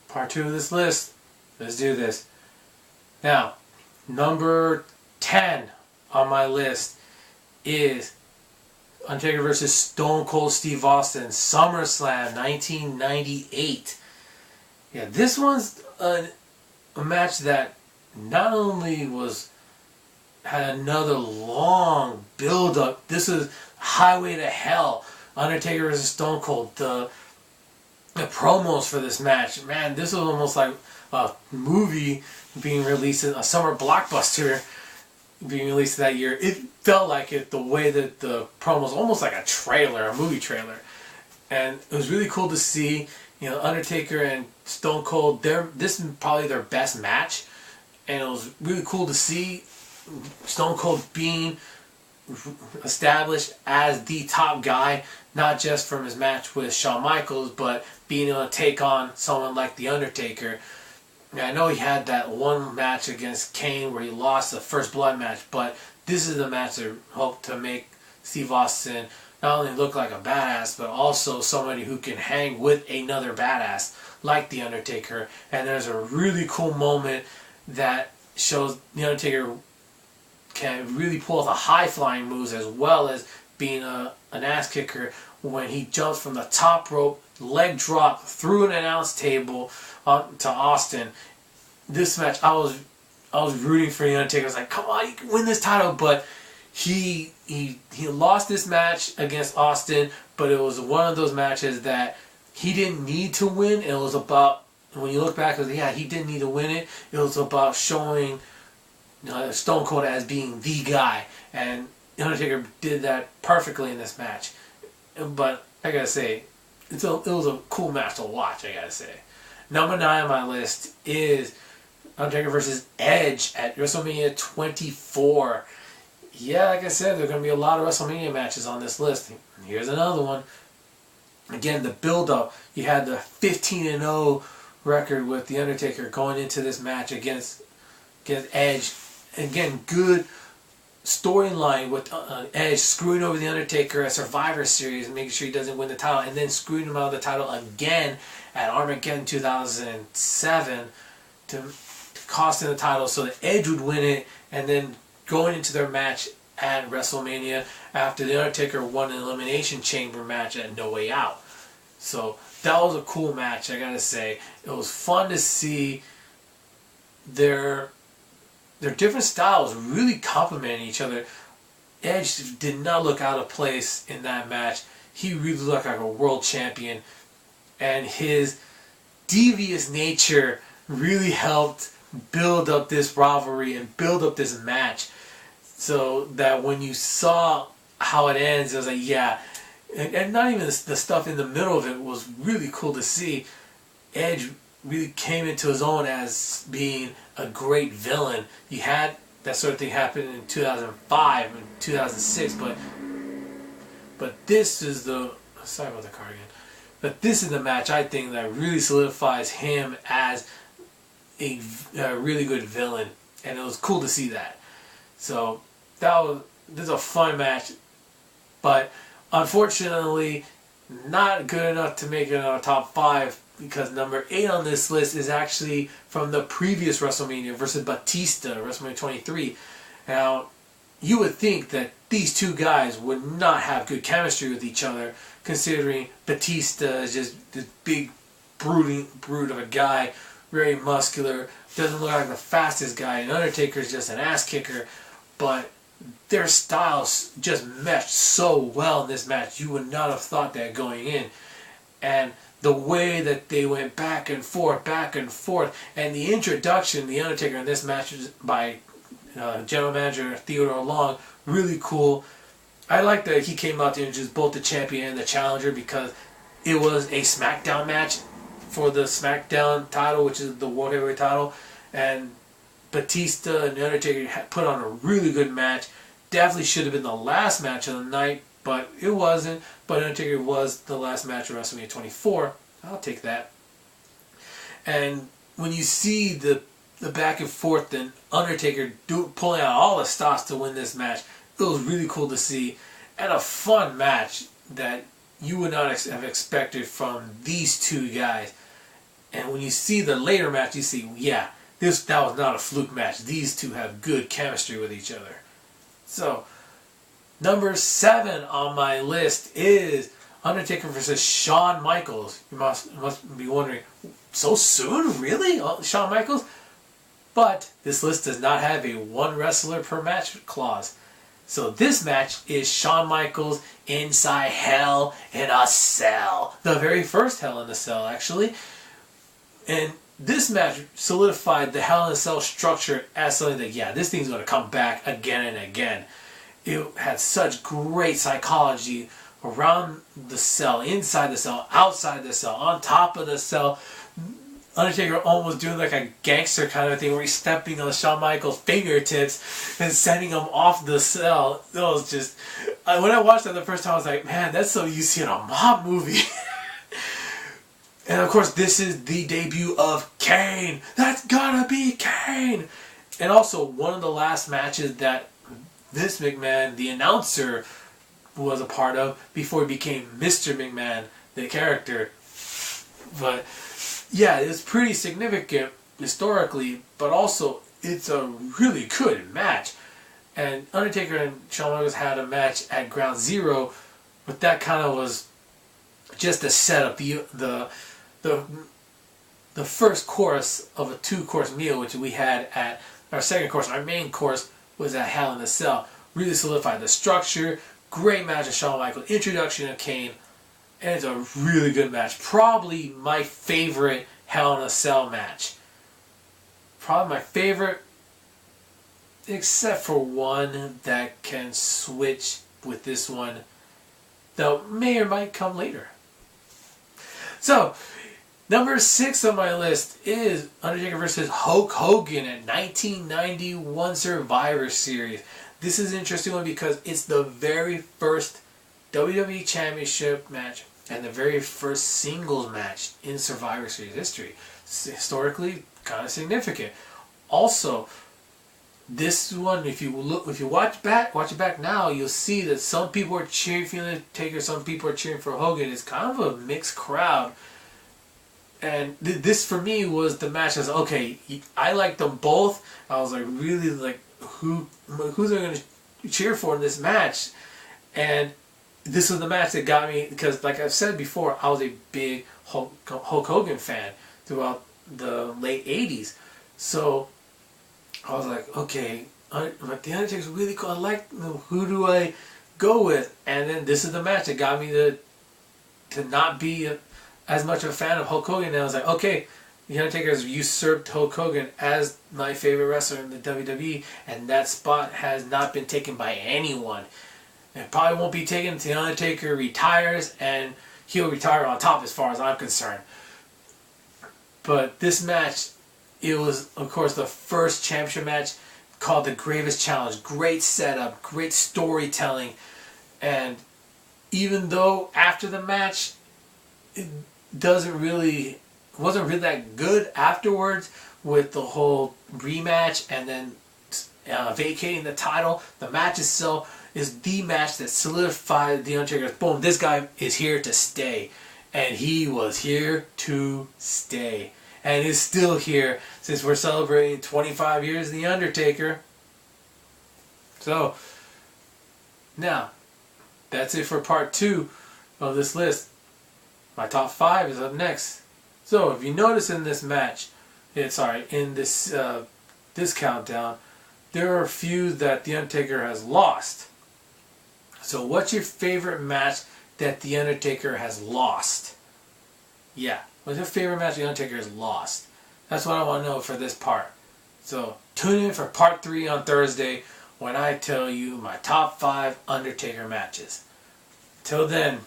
Part 2 of this list. Let's do this. Now, number 10 on my list is Undertaker versus Stone Cold Steve Austin, SummerSlam 1998. Yeah, this one's a match that not only had another long build-up. This is Highway to Hell. Undertaker versus Stone Cold. The promos for this match, man, this was almost like a movie being released, a summer blockbuster being released that year. It felt like it, the way that the promos, almost like a trailer, a movie trailer. And it was really cool to see, Undertaker and Stone Cold, this is probably their best match. And it was really cool to see Stone Cold being established as the top guy, not just from his match with Shawn Michaels, but being able to take on someone like The Undertaker. And I know he had that one match against Kane where he lost the First Blood match, but this is the match that hoped to make Steve Austin not only look like a badass, but also somebody who can hang with another badass like The Undertaker. And there's a really cool moment that shows The Undertaker can really pull the high-flying moves as well as being an ass kicker when he jumps from the top rope, leg drop through an announce table to Austin. This match, I was rooting for The Undertaker. I was like, come on, you can win this title. But he lost this match against Austin, but it was one of those matches that he didn't need to win. It was about, when you look back, he didn't need to win it. It was about showing Stone Cold as being the guy, and The Undertaker did that perfectly in this match. But I gotta say, it was a cool match to watch, I gotta say. Number 9 on my list is Undertaker versus Edge at WrestleMania 24. Yeah, like I said, there are going to be a lot of WrestleMania matches on this list. Here's another one. Again, the build-up. You had the 15-0 record with The Undertaker going into this match against Edge. Again, good storyline with Edge screwing over The Undertaker at Survivor Series and making sure he doesn't win the title, and then screwing him out of the title again at Armageddon 2007 to cost him the title so that Edge would win it, and then going into their match at WrestleMania after The Undertaker won an Elimination Chamber match at No Way Out. So that was a cool match, I gotta say. It was fun to see their different styles really complementing each other. Edge did not look out of place in that match. He really looked like a world champion. And his devious nature really helped build up this rivalry and build up this match. So that when you saw how it ends, it was like, yeah. And not even the stuff in the middle of it was really cool to see. Edge really came into his own as being a great villain. You had that sort of thing happen in 2005 and 2006, but this is the, sorry about the car again, but this is the match I think that really solidifies him as a really good villain, and it was cool to see that. So this is a fun match, but unfortunately not good enough to make it in our top 5, because number 8 on this list is actually from the previous WrestleMania versus Batista, WrestleMania 23. Now, you would think that these two guys would not have good chemistry with each other, considering Batista is just this big brute of a guy, very muscular, doesn't look like the fastest guy, and Undertaker is just an ass kicker, but their styles just meshed so well in this match. You would not have thought that going in. And the way that they went back and forth, and the introduction, The Undertaker in this match by General Manager Theodore Long, really cool. I like that he came out to introduce both the champion and the challenger, because it was a SmackDown match for the SmackDown title, which is the World Heavyweight title, and Batista and The Undertaker put on a really good match. Definitely should have been the last match of the night, but it wasn't. But Undertaker was the last match of WrestleMania 24. I'll take that. And when you see the back and forth, and Undertaker pulling out all the stops to win this match, it was really cool to see. And a fun match that you would not have expected from these two guys. And when you see the later match, you see, yeah, that was not a fluke match. These two have good chemistry with each other. So, number 7 on my list is Undertaker versus Shawn Michaels. You must be wondering, so soon? Really? Shawn Michaels? But this list does not have a one wrestler per match clause. So this match is Shawn Michaels inside Hell in a Cell. The very first Hell in a Cell, actually. And this match solidified the Hell in a Cell structure as something that, yeah, this thing's going to come back again and again. It had such great psychology around the cell, inside the cell, outside the cell, on top of the cell. Undertaker almost doing like a gangster kind of thing where he's stepping on Shawn Michaels' fingertips and sending him off the cell. It was just... when I watched that the first time, I was like, man, that's something you see in a mob movie. And of course, this is the debut of Kane. That's gotta be Kane! And also, one of the last matches that Vince McMahon, the announcer, was a part of before he became Mr. McMahon, the character. But yeah, it's pretty significant historically, but also it's a really good match. And Undertaker and Shawn Michaels had a match at Ground Zero, but that kind of was just a setup. The first course of a 2-course meal, which we had at our second course, our main course was at Hell in a Cell. Really solidified the structure. Great match of Shawn Michaels. Introduction of Kane. And it's a really good match. Probably my favorite Hell in a Cell match. Probably my favorite, except for one that can switch with this one that may or might come later. So, number 6 on my list is Undertaker vs. Hulk Hogan at 1991 Survivor Series. This is an interesting one because it's the very first WWE Championship match and the very first singles match in Survivor Series history. It's historically kind of significant. Also, this one, if you watch it back now, you'll see that some people are cheering for Undertaker, some people are cheering for Hogan. It's kind of a mixed crowd. And this for me was the match. I was okay. I like them both. I was like really like who's I going to cheer for in this match? And this was the match that got me because, like I've said before, I was a big Hulk Hogan fan throughout the late '80s. So I was like, okay, the Undertaker's really cool. I like who do I go with? And then this is the match that got me to not be as much of a fan of Hulk Hogan. And I was like, okay, The Undertaker has usurped Hulk Hogan as my favorite wrestler in the WWE, and that spot has not been taken by anyone. It probably won't be taken until The Undertaker retires, and he'll retire on top as far as I'm concerned. But this match, it was, of course, the first championship match called the Gravest Challenge. Great setup, great storytelling, and even though after the match, it wasn't really that good afterwards with the whole rematch and then vacating the title, the match itself is the match that solidified The Undertaker. Boom, this guy is here to stay. And he was here to stay. And is still here since we're celebrating 25 years of The Undertaker. So, now, that's it for part 2 of this list. My top 5 is up next. So, if you notice in this match, in this this countdown, there are a few that The Undertaker has lost. So, what's your favorite match that The Undertaker has lost? Yeah, what's your favorite match The Undertaker has lost? That's what I want to know for this part. So, tune in for part 3 on Thursday when I tell you my top 5 Undertaker matches. Till then,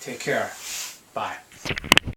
take care. Bye.